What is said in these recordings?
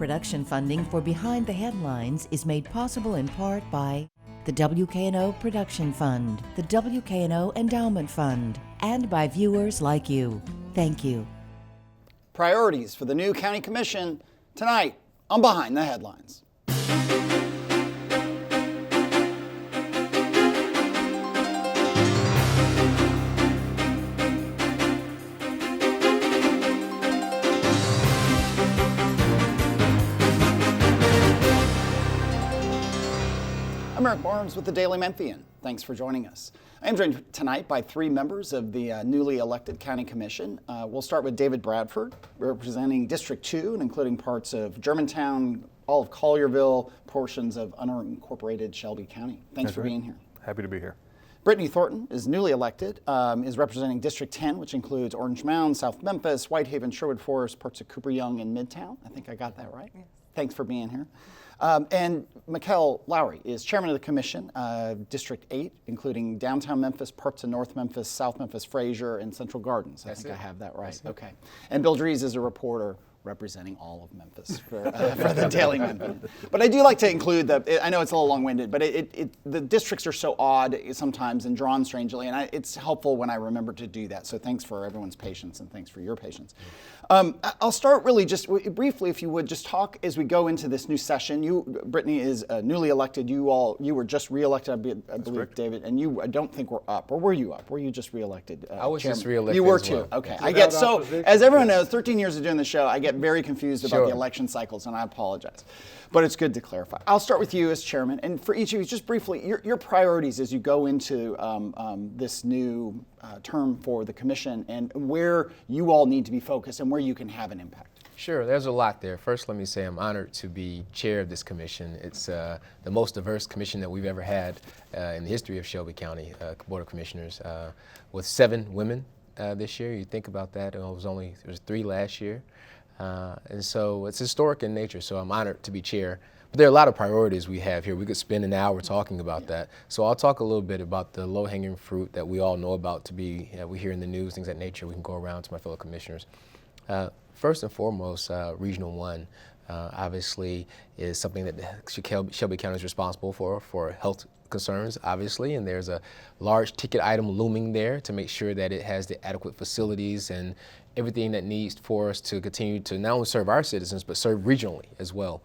Production funding for Behind the Headlines is made possible in part by the WKNO Production Fund, the WKNO Endowment Fund, and by viewers like you. Thank you. Priorities for the new County Commission tonight on Behind the Headlines. I'm Eric Barnes with the Daily Memphian. Thanks for joining us. I am joined tonight by three members of the newly elected County Commission. We'll start with David Bradford, representing District 2 and including parts of Germantown, all of Collierville, portions of unincorporated Shelby County. Thanks for being here. Happy to be here. Britney Thornton is newly elected, is representing District 10, which includes Orange Mound, South Memphis, Whitehaven, Sherwood Forest, parts of Cooper Young, and Midtown. I think I got that right. Yes. Thanks for being here. And Mickell Lowery is chairman of the commission, District 8, including downtown Memphis, parts of North Memphis, South Memphis, Fraser, and Central Gardens. I think I have that right. Okay. And Bill Dries is a reporter representing all of Memphis for the Daily Memphian. But I do like to include I know it's a little long-winded, but the districts are so odd sometimes and drawn strangely, and it's helpful when I remember to do that. So thanks for everyone's patience and thanks for your patience. I'll start really just briefly, if you would, just talk as we go into this new session. Britney is newly elected. You were just reelected, I believe, correct. David, and I don't think we're up. Or were you up? Were you just reelected? I was chairman? just reelected. You were as too. well. Okay. As everyone knows, 13 years of doing the show, I get very confused about the election cycles, and I apologize. But it's good to clarify. I'll start with you as chairman, and for each of you, just briefly, your priorities as you go into this new term for the commission, and where you all need to be focused and where you can have an impact. Sure, there's a lot there. First, let me say I'm honored to be chair of this commission. It's the most diverse commission that we've ever had in the history of Shelby County Board of Commissioners, with 7 women this year. You think about that, there was 3 last year. And so it's historic in nature, so I'm honored to be chair. But there are a lot of priorities we have here. We could spend an hour talking about that. So I'll talk a little bit about the low-hanging fruit that we all know about we hear in the news, things of that nature. We can go around to my fellow commissioners. First and foremost, Regional 1 obviously is something that Shelby County is responsible for health concerns, obviously, and there's a large ticket item looming there to make sure that it has the adequate facilities and everything that needs for us to continue to not only serve our citizens, but serve regionally as well.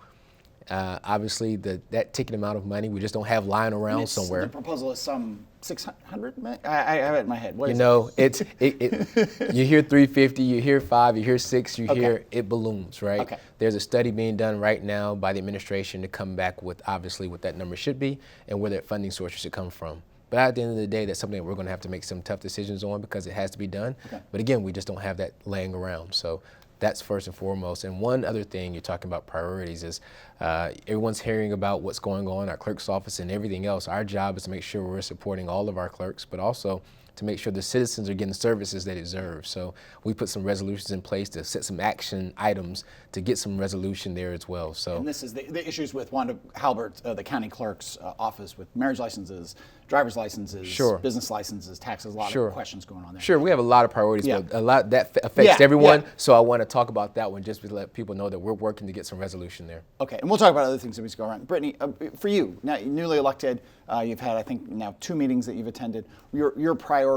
Obviously, that ticket amount of money, we just don't have lying around somewhere. The proposal is some 600 million? I have it in my head. What is it? You hear 350, you hear 5, you hear 6, you hear it balloons, right? Okay. There's a study being done right now by the administration to come back with obviously what that number should be and where that funding source should come from. But at the end of the day, that's something that we're going to have to make some tough decisions on because it has to be done. Okay. But again, we just don't have that laying around. So that's first and foremost. And one other thing you're talking about priorities is everyone's hearing about what's going on in our clerk's office and everything else. Our job is to make sure we're supporting all of our clerks, but also to make sure the citizens are getting the services they deserve. So we put some resolutions in place to set some action items to get some resolution there as well. So, and this is the issues with Wanda Halbert, the county clerk's office, with marriage licenses, driver's licenses, business licenses, taxes, a lot of questions going on there. Sure, we have a lot of priorities, but a lot that affects everyone. So I want to talk about that one just to let people know that we're working to get some resolution there. Okay, and we'll talk about other things as we go around. Britney, for you, now newly elected, you've had, I think, now 2 meetings that you've attended. Your priorities,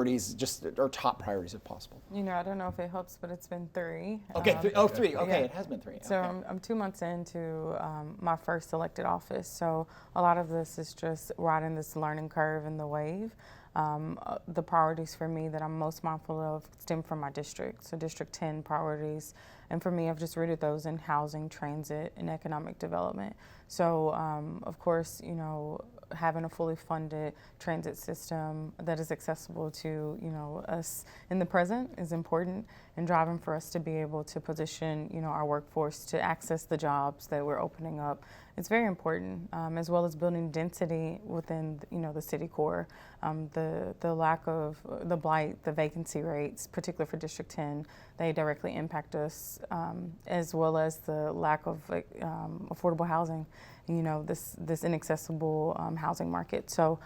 or top priorities if possible. I don't know if it helps, but it's been 3. Okay, 3. Okay, it has been 3. So I'm 2 months into my first elected office. So a lot of this is just riding this learning curve and the wave. The priorities for me that I'm most mindful of stem from my district. So District 10 priorities. And for me, I've just rooted those in housing, transit, and economic development. So, of course, having a fully funded transit system that is accessible to, us in the present is important, and driving for us to be able to position, our workforce to access the jobs that we're opening up. It's very important, as well as building density within, the city core. The lack of the blight, the vacancy rates, particularly for District 10, they directly impact us, as well as the lack of affordable housing. This inaccessible housing market. So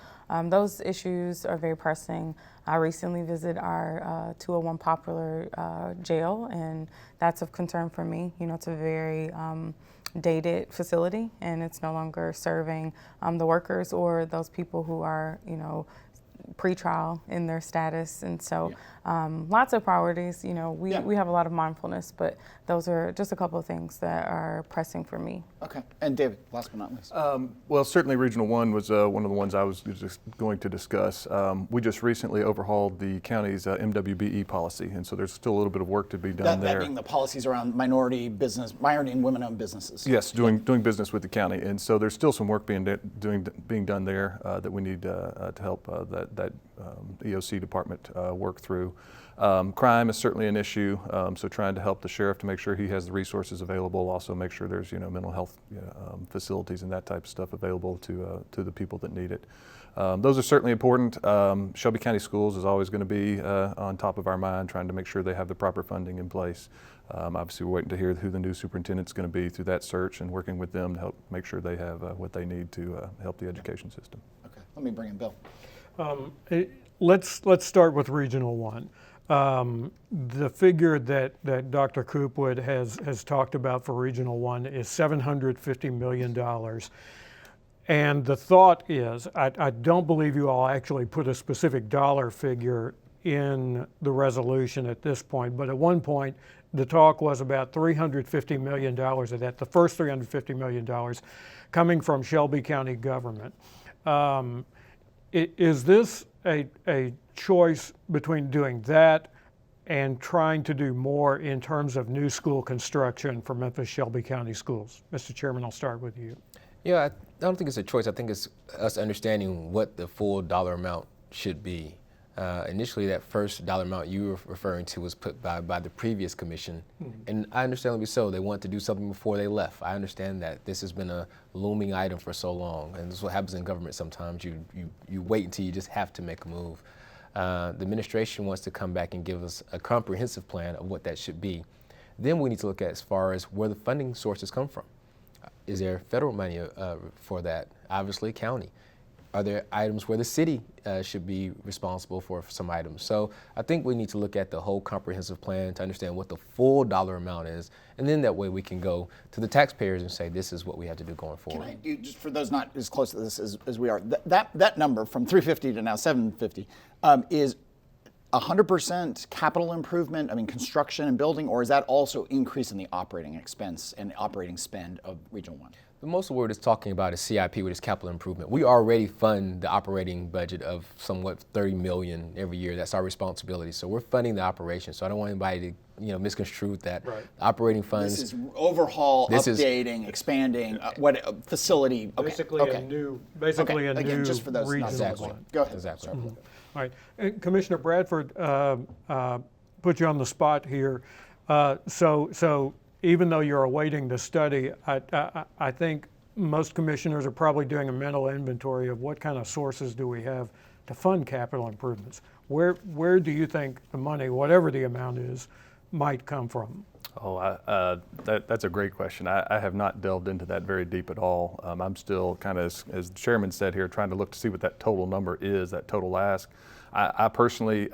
those issues are very pressing. I recently visited our 201 Poplar jail, and that's of concern for me. It's a very dated facility, and it's no longer serving the workers or those people who are, pre-trial in their status. And so lots of priorities. We have a lot of mindfulness, but those are just a couple of things that are pressing for me. Okay. And David, last but not least. Well, certainly Regional 1 was one of the ones I was just going to discuss. We just recently overhauled the county's MWBE policy, and so there's still a little bit of work to be done there. That being the policies around minority and women-owned businesses. Yes, doing business with the county, and so there's still some work being done there that we need to help that EOC department work through. Crime is certainly an issue, so trying to help the sheriff to make sure he has the resources available, also make sure there's mental health facilities and that type of stuff available to the people that need it. Those are certainly important. Shelby County Schools is always going to be on top of our mind, trying to make sure they have the proper funding in place. Obviously, we're waiting to hear who the new superintendent's going to be through that search, and working with them to help make sure they have what they need to help the education system. Okay, let me bring in Bill. Let's start with Regional 1. The figure that Dr. Coopwood has talked about for Regional 1 is $750 million. And the thought is, I don't believe you all actually put a specific dollar figure in the resolution at this point, but at one point the talk was about $350 million of that, the first $350 million coming from Shelby County government. Is this a choice between doing that and trying to do more in terms of new school construction for Memphis-Shelby County Schools? Mr. Chairman, I'll start with you. Yeah, I don't think it's a choice. I think it's us understanding what the full dollar amount should be. Initially, that first dollar amount you were referring to was put by the previous commission, and I understandably so. They wanted to do something before they left. I understand that this has been a looming item for so long, and this is what happens in government sometimes. You wait until you just have to make a move. The administration wants to come back and give us a comprehensive plan of what that should be. Then we need to look at as far as where the funding sources come from. Is there federal money for that? Obviously, county. Are there items where the city should be responsible for some items? So I think we need to look at the whole comprehensive plan to understand what the full dollar amount is, and then that way we can go to the taxpayers and say, this is what we have to do going forward. Just for those not as close to this as we are, that number from 350 to now 750 is 100% capital improvement, construction and building, or is that also increase in the operating expense and operating spend of Regional 1? The most of what it's talking about is CIP, which is capital improvement. We already fund the operating budget of somewhat $30 million every year. That's our responsibility. So we're funding the operation. So I don't want anybody to misconstrue that. Right. Operating funds. This is overhaul, updating, expanding, what facility. Okay. Basically a new Again, just for those regional exactly. one. Go ahead. Exactly. All right. And Commissioner Bradford put you on the spot here. So even though you're awaiting the study, I think most commissioners are probably doing a mental inventory of what kind of sources do we have to fund capital improvements. Where do you think the money, whatever the amount is, might come from? Oh, that's a great question. I have not delved into that very deep at all. I'm still kind of, as the chairman said here, trying to look to see what that total number is, that total ask. I personally,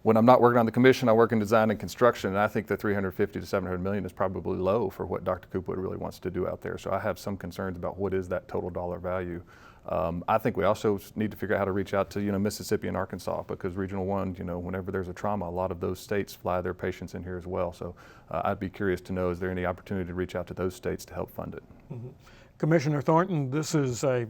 when I'm not working on the commission, I work in design and construction, and I think the 350 to 700 million is probably low for what Dr. Coopwood really wants to do out there. So I have some concerns about what is that total dollar value. I think we also need to figure out how to reach out to Mississippi and Arkansas, because Regional 1, whenever there's a trauma, a lot of those states fly their patients in here as well. So I'd be curious to know, is there any opportunity to reach out to those states to help fund it? Mm-hmm. Commissioner Thornton, this is a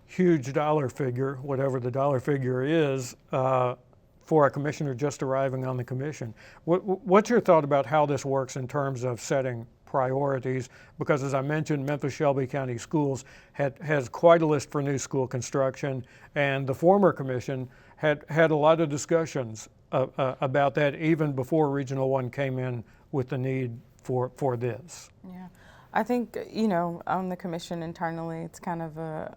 huge dollar figure, whatever the dollar figure is, for a commissioner just arriving on the commission. What's your thought about how this works in terms of setting priorities? Because as I mentioned, Memphis-Shelby County Schools has quite a list for new school construction, and the former commission had a lot of discussions about that even before Regional 1 came in with the need for this. Yeah, I think, on the commission internally, it's kind of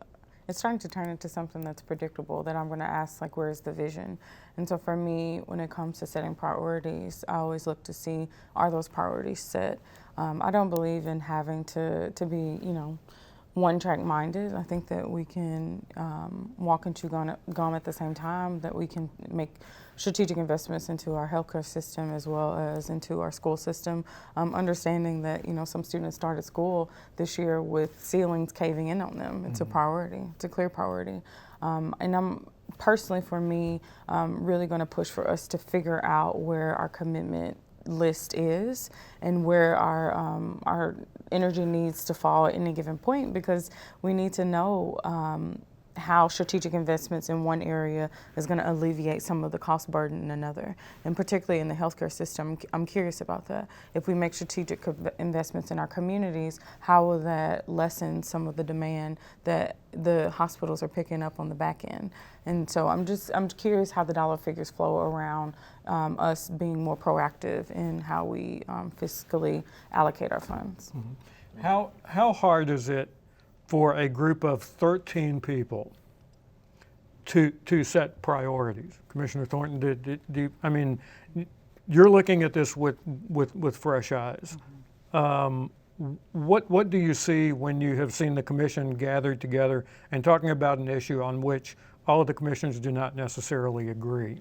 it's starting to turn into something that's predictable, that I'm going to ask, where's the vision? And so for me, when it comes to setting priorities, I always look to see, are those priorities set? I don't believe in having to be, one-track minded. I think that we can walk and chew gum at the same time, that we can make strategic investments into our healthcare system as well as into our school system. Understanding that, some students started school this year with ceilings caving in on them. It's a priority. It's a clear priority. And I'm personally, for me, really going to push for us to figure out where our commitment list is and where our energy needs to fall at any given point, because we need to know how strategic investments in one area is going to alleviate some of the cost burden in another, and particularly in the healthcare system. I'm curious about that. If we make strategic investments in our communities, how will that lessen some of the demand that the hospitals are picking up on the back end? And so I'm curious how the dollar figures flow around us being more proactive in how we fiscally allocate our funds. How hard is it for a group of 13 people to set priorities? Commissioner Thornton, you're looking at this with fresh eyes. What do you see when you have seen the commission gathered together and talking about an issue on which all of the commissioners do not necessarily agree?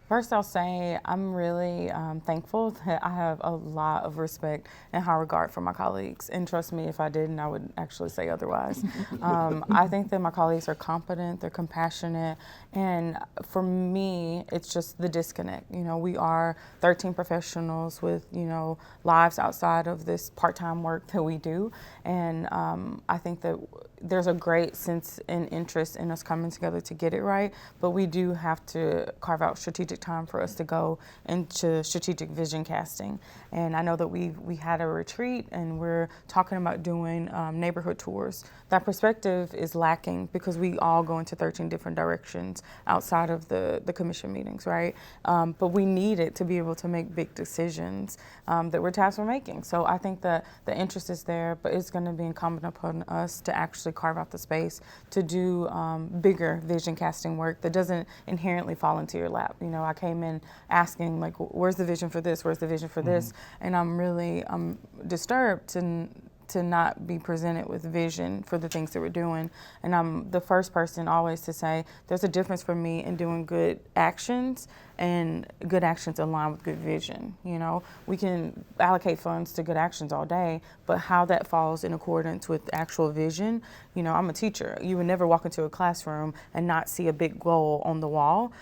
First, I'll say I'm really thankful that I have a lot of respect and high regard for my colleagues. And trust me, if I didn't, I would actually say otherwise. I think that my colleagues are competent, they're compassionate, and for me, it's just the disconnect. We are 13 professionals with, lives outside of this part-time work that we do. And I think that there's a great sense and interest in us coming together to get it right, but we do have to carve out strategic time for us to go into strategic vision casting. And I know that we had a retreat and we're talking about doing neighborhood tours. That perspective is lacking because we all go into 13 different directions outside of the commission meetings, right? But we need it to be able to make big decisions that we're tasked with making. So I think that the interest is there, but it's going to be incumbent upon us to actually carve out the space to do bigger vision casting work that doesn't inherently fall into your lap. I came in asking, like, where's the vision for this? Where's the vision for this? And I'm disturbed to not be presented with vision for the things that we're doing. And I'm the first person always to say there's a difference for me in doing good actions, and good actions align with good vision. We can allocate funds to good actions all day, but how that falls in accordance with actual vision. I'm a teacher. You would never walk into a classroom and not see a big goal on the wall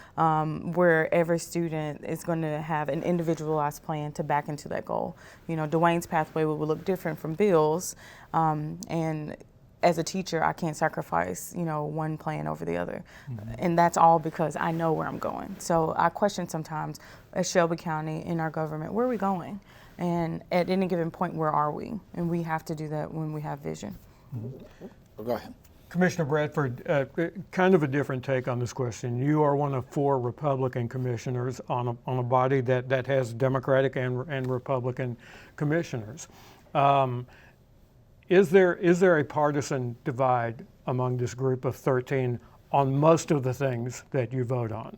where every student is going to have an individualized plan to back into that goal. Dwayne's pathway will look different from Bill's, and as a teacher, I can't sacrifice, one plan over the other. And that's all because I know where I'm going. So I question sometimes, as Shelby County in our government, where are we going? And at any given point, where are we? And we have to do that when we have vision. Well, go ahead. Commissioner Bradford, kind of a different take on this question. You are one of 4 Republican commissioners on a body that has Democratic and Republican commissioners. Is there a partisan divide among this group of 13 on most of the things that you vote on?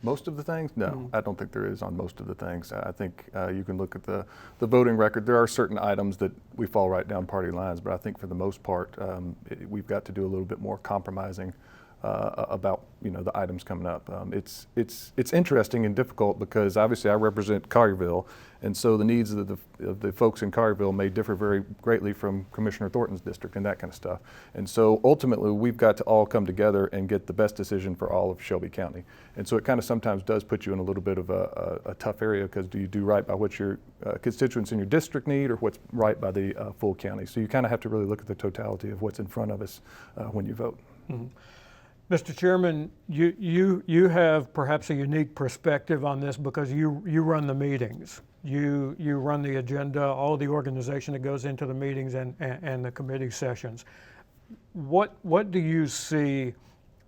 Most of the things? No, I don't think there is on most of the things. I think you can look at the voting record. There are certain items that we fall right down party lines, but I think for the most part, we've got to do a little bit more compromising about the items coming up. It's interesting and difficult because obviously I represent Collierville, and so the needs of the folks in Collierville may differ very greatly from Commissioner Thornton's district and that kind of stuff. And so ultimately we've got to all come together and get the best decision for all of Shelby County. And so it kind of sometimes does put you in a little bit of a tough area, because do you do right by what your constituents in your district need or what's right by the full county? So you kind of have to really look at the totality of what's in front of us when you vote. Mr. Chairman, you have perhaps a unique perspective on this because you run the meetings. You run the agenda, all the organization that goes into the meetings and the committee sessions. What do you see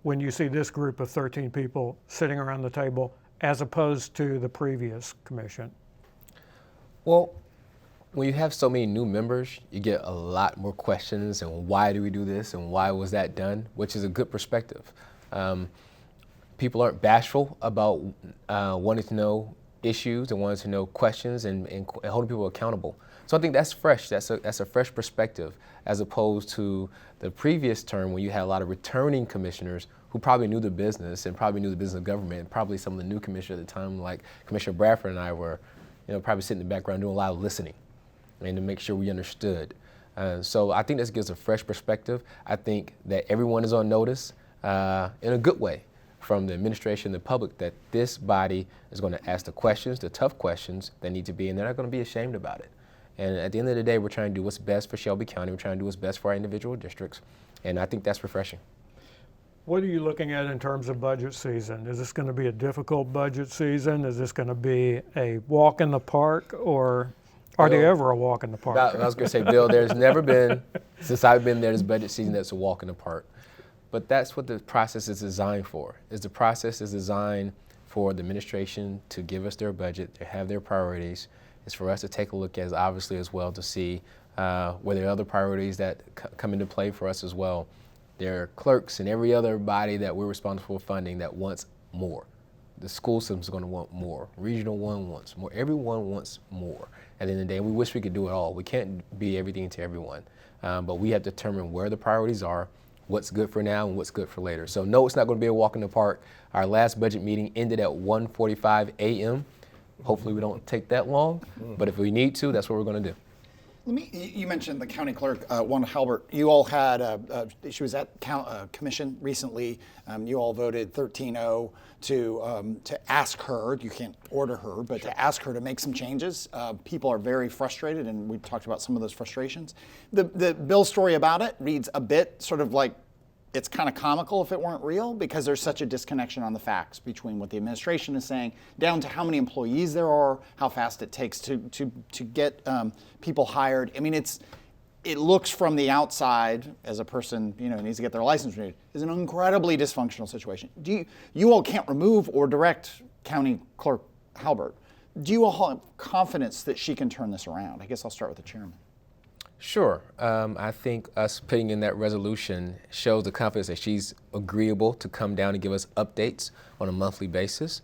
when you see this group of 13 people sitting around the table as opposed to the previous commission? Well, when you have so many new members, you get a lot more questions and why do we do this and why was that done, which is a good perspective. People aren't bashful about wanting to know issues and wanting to know questions and holding people accountable. So I think that's fresh. That's a fresh perspective as opposed to the previous term when you had a lot of returning commissioners who probably knew the business and probably knew the business of government, and probably some of the new commissioners at the time, like Commissioner Bradford and I were, probably sitting in the background doing a lot of listening and to make sure we understood. So I think this gives a fresh perspective. I think that everyone is on notice in a good way from the administration and the public that this body is going to ask the questions, the tough questions that need to be, and they're not going to be ashamed about it. And at the end of the day, we're trying to do what's best for Shelby County. We're trying to do what's best for our individual districts. And I think that's refreshing. What are you looking at in terms of budget season? Is this going to be a difficult budget season? Is this going to be a walk in the park, or are they ever a walk in the park? I was going to say, Bill, there's never been, since I've been there, this budget season that's a walk in the park. But that's what the process is designed for. The process is designed for the administration to give us their budget, to have their priorities. It's for us to take a look at, obviously, as well, to see where there are other priorities that come into play for us as well. There are clerks and every other body that we're responsible for funding that wants more. The school system is going to want more. Regional 1 wants more. Everyone wants more. At the end of the day, we wish we could do it all. We can't be everything to everyone. But we have to determine where the priorities are, what's good for now and what's good for later. So no, it's not going to be a walk in the park. Our last budget meeting ended at 1:45 a.m. Hopefully we don't take that long, but if we need to, that's what we're going to do. You mentioned the county clerk, Wanda Halbert. You all had, she was at commission recently. You all voted 13-0 to ask her, you can't order her, but to ask her to make some changes. People are very frustrated, and we talked about some of those frustrations. The Bill story about it reads a bit sort of like it's kind of comical if it weren't real, because there's such a disconnection on the facts between what the administration is saying, down to how many employees there are, how fast it takes to get people hired. I mean, it looks from the outside, as a person needs to get their license renewed, is an incredibly dysfunctional situation. You all can't remove or direct County Clerk Halbert. Do you all have confidence that she can turn this around? I guess I'll start with the chairman. Sure. I think us putting in that resolution shows the confidence that she's agreeable to come down and give us updates on a monthly basis.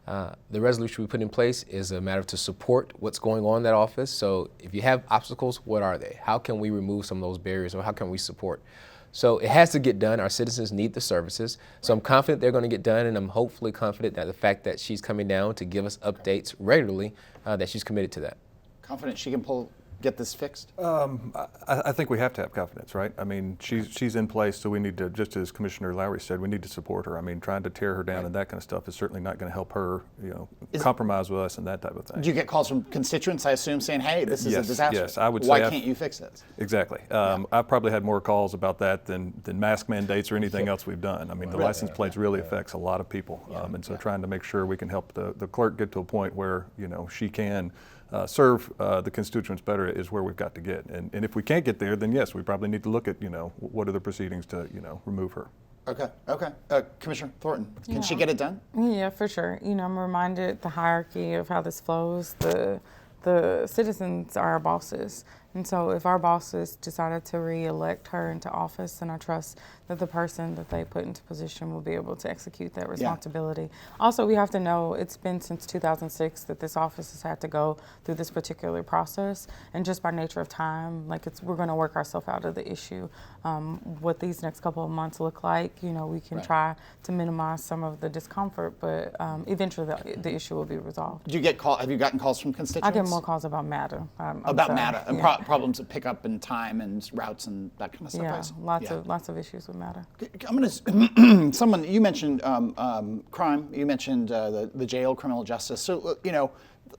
The resolution we put in place is a matter to support what's going on in that office. So if you have obstacles, what are they? How can we remove some of those barriers, or how can we support? So it has to get done. Our citizens need the services. So I'm confident they're going to get done, and I'm hopefully confident that the fact that she's coming down to give us updates regularly, that she's committed to that. Confident she can get this fixed? I think we have to have confidence, right? I mean, she's in place, so we need to, just as Commissioner Lowery said, we need to support her. I mean, trying to tear her down and that kind of stuff is certainly not going to help her, compromise with us and that type of thing. Do you get calls from constituents, I assume, saying, hey, this is a disaster? Yes, I would say. Why can't you fix this? Exactly. I've probably had more calls about that than mask mandates or anything else we've done. I mean, the license plates really affects a lot of people. And so trying to make sure we can help the clerk get to a point where, she can serve the constituents better is where we've got to get. And if we can't get there, then yes, we probably need to look at, what are the proceedings to, remove her. Okay. Commissioner Thornton, can she get it done? Yeah, for sure. I'm reminded the hierarchy of how this flows. The citizens are our bosses. And so if our bosses decided to re-elect her into office, then I trust that the person that they put into position will be able to execute that responsibility. Yeah. Also, we have to know it's been since 2006 that this office has had to go through this particular process. And just by nature of time, we're going to work ourselves out of the issue. What these next couple of months look like, we can try to minimize some of the discomfort, but eventually the issue will be resolved. Do you get have you gotten calls from constituents? I get more calls about MATA. About MATA and problems of pickup and time and routes and that kind of stuff. Yeah, lots of issues with MATA. I'm going to. You mentioned crime. You mentioned the jail, criminal justice. So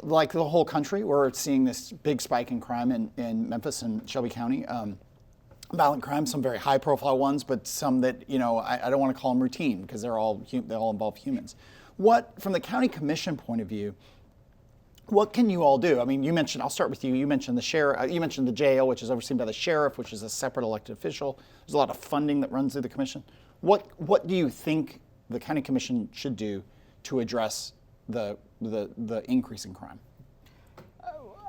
like the whole country, we're seeing this big spike in crime in Memphis and Shelby County. Violent crime, some very high-profile ones, but some that I don't want to call them routine because they all involve humans. What, from the county commission point of view, what can you all do? I mean, I'll start with you. You mentioned the sheriff. You mentioned the jail, which is overseen by the sheriff, which is a separate elected official. There's a lot of funding that runs through the commission. What do you think the county commission should do to address the increase in crime?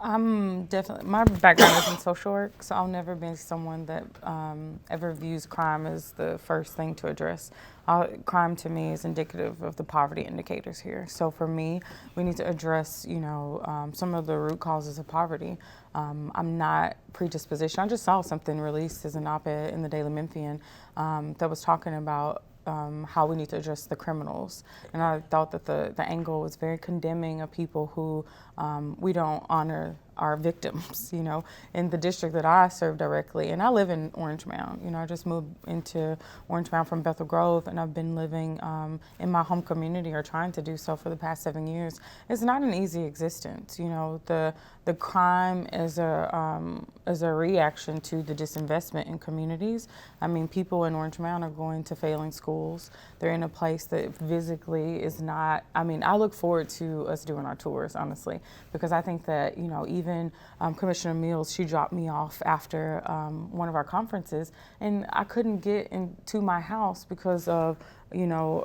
I'm definitely, my background is in social work, so I'll never be someone that ever views crime as the first thing to address. Crime to me is indicative of the poverty indicators here. So for me, we need to address, some of the root causes of poverty. I'm not predispositioned. I just saw something released as an op-ed in the Daily Memphian that was talking about how we need to address the criminals. And I thought that the angle was very condemning of people who we don't honor our victims, you know, in the district that I serve directly. And I live in Orange Mound. You know, I just moved into Orange Mound from Bethel Grove, and I've been living in my home community, or trying to do so, for the past 7 years. It's not an easy existence. You know, the crime is a reaction to the disinvestment in communities. I mean, people in Orange Mound are going to failing schools. They're in a place that physically is not, I mean, I look forward to us doing our tours, honestly, because I think that, you know, even Commissioner Mills, she dropped me off after one of our conferences, and I couldn't get into my house because of, you know,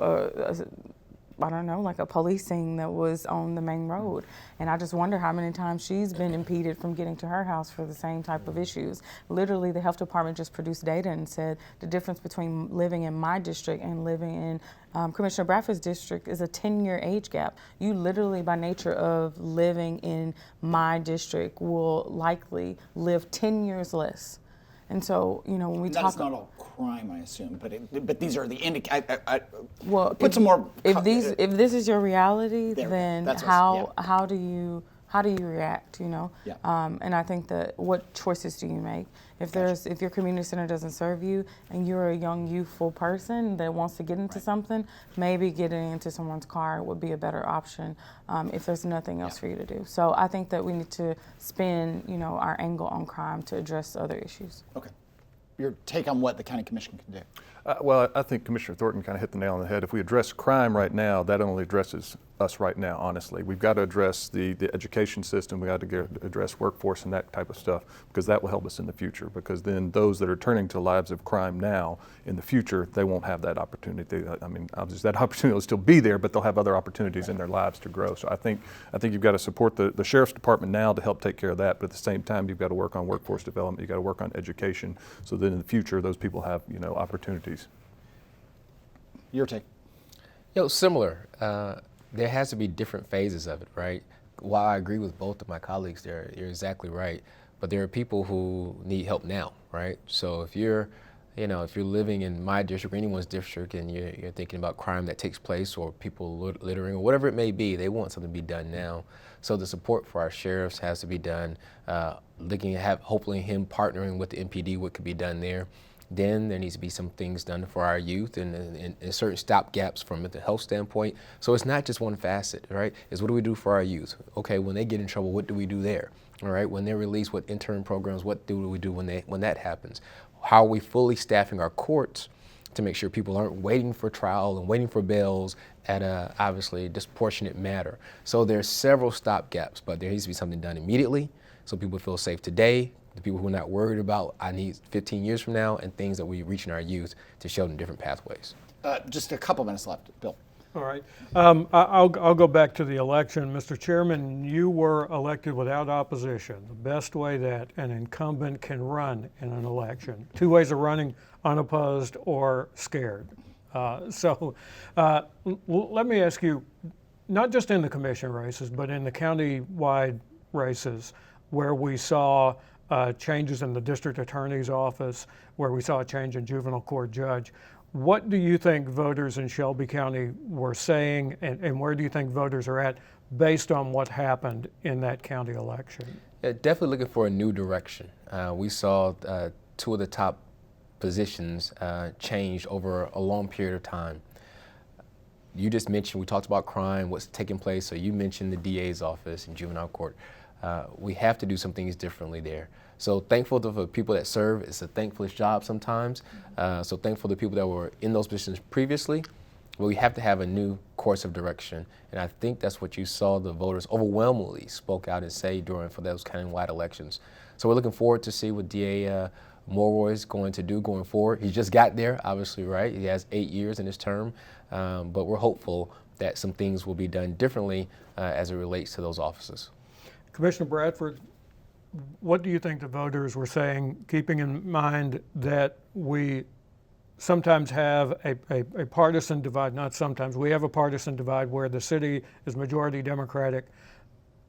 I don't know, like a policing that was on the main road. And I just wonder how many times she's been impeded from getting to her house for the same type of issues. Literally, the health department just produced data and said the difference between living in my district and living in Commissioner Bradford's district is a 10-year age gap. You literally, by nature of living in my district, will likely live 10 years less. And so, you know, when we talk, that's not all crime, I assume, but these are the well, put some more. If this is your reality, then that's how do you react? You know, Yeah. And I think that what choices do you make? If if your community center doesn't serve you, and you're a young, youthful person that wants to get into something, maybe getting into someone's car would be a better option if there's nothing else for you to do. So I think that we need to spin, you know, our angle on crime to address other issues. Okay. Your take on what the county commission can do? Well, I think Commissioner Thornton kind of hit the nail on the head. If we address crime right now, that only addresses us right now, honestly. We've got to address the education system. We've got to address workforce and that type of stuff, because that will help us in the future. Because then those that are turning to lives of crime now, in the future, they won't have that opportunity. I mean, obviously that opportunity will still be there, but they'll have other opportunities in their lives to grow. So I think you've got to support the sheriff's department now to help take care of that. But at the same time, you've got to work on workforce development. You've got to work on education, so that in the future, those people have, you know, opportunities. Your take? You know, similar. There has to be different phases of it, right? While I agree with both of my colleagues there, you're exactly right. But there are people who need help now, right? So if you're living in my district or anyone's district, and you're thinking about crime that takes place, or people littering, or whatever it may be, they want something to be done now. So the support for our sheriffs has to be done. Looking at hopefully him partnering with the MPD, what could be done there. Then there needs to be some things done for our youth, and certain stop gaps from a mental health standpoint. So it's not just one facet, right? It's what do we do for our youth? Okay, when they get in trouble, what do we do there? All right, when they're released, what intern programs, what do we do when that happens? How are we fully staffing our courts to make sure people aren't waiting for trial and waiting for bails at a obviously disproportionate matter? So there's several stop gaps, but there needs to be something done immediately so people feel safe today. The people who are not worried about I need 15 years from now, and things that we reach in our youth to show them different pathways. Just a couple minutes left, Bill. All right. I'll go back to the election. Mr. Chairman, you were elected without opposition, the best way that an incumbent can run in an election. Two ways of running: unopposed or scared. Let me ask you, not just in the commission races, but in the county-wide races, where we saw changes in the district attorney's office, where we saw a change in juvenile court judge. What do you think voters in Shelby County were saying, and where do you think voters are at based on what happened in that county election? Definitely looking for a new direction. We saw two of the top positions change over a long period of time. You just mentioned, we talked about crime, what's taking place, so you mentioned the DA's office and juvenile court. We have to do some things differently there. So thankful to the people that serve. It's a thankless job sometimes. So thankful to the people that were in those positions previously. But we have to have a new course of direction. And I think that's what you saw the voters overwhelmingly spoke out and say for those county-wide elections. So we're looking forward to see what DA Mulroy is going to do going forward. He just got there, obviously, right? He has 8 years in his term. But we're hopeful that some things will be done differently as it relates to those offices. Commissioner Bradford, what do you think the voters were saying, keeping in mind that we sometimes have a partisan divide, not sometimes, we have a partisan divide where the city is majority Democratic,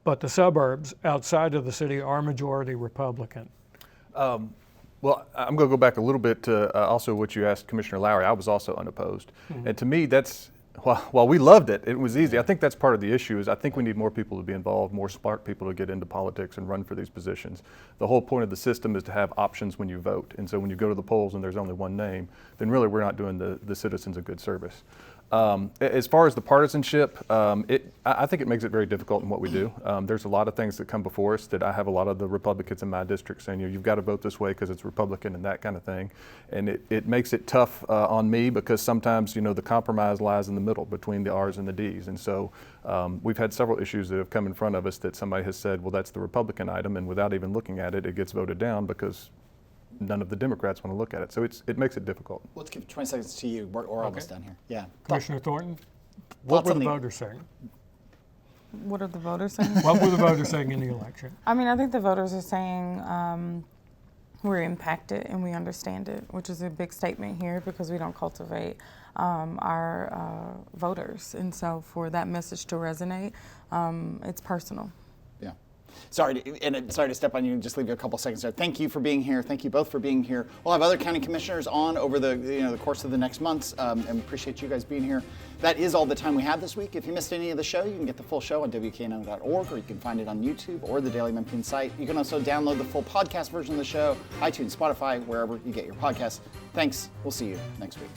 but the suburbs outside of the city are majority Republican? Well, I'm going to go back a little bit to also what you asked Commissioner Lowery. I was also unopposed. And to me, that's, while we loved it, it was easy. I think that's part of the issue is I think we need more people to be involved, more smart people to get into politics and run for these positions. The whole point of the system is to have options when you vote. And so when you go to the polls and there's only one name, then really we're not doing the citizens a good service. As far as the partisanship, I think it makes it very difficult in what we do. There's a lot of things that come before us that I have a lot of the Republicans in my district saying, you've got to vote this way because it's Republican and that kind of thing. And it makes it tough on me because sometimes, the compromise lies in the middle between the R's and the D's. And so we've had several issues that have come in front of us that somebody has said, well, that's the Republican item. And without even looking at it, it gets voted down because none of the Democrats want to look at it. So it makes it difficult. Let's give 20 seconds to you. We're almost done here. Yeah. Commissioner Thornton, what were the voters saying? What are the voters saying? What were the voters saying in the election? I mean, I think the voters are saying we're impacted and we understand it, which is a big statement here because we don't cultivate our voters. And so for that message to resonate, it's personal. Yeah. Sorry to step on you and just leave you a couple seconds there. Thank you for being here. Thank you both for being here. We'll have other county commissioners on over the course of the next months, and appreciate you guys being here. That is all the time we have this week. If you missed any of the show, you can get the full show on WKNO.org, or you can find it on YouTube or the Daily Memphian site. You can also download the full podcast version of the show, iTunes, Spotify, wherever you get your podcasts. Thanks. We'll see you next week.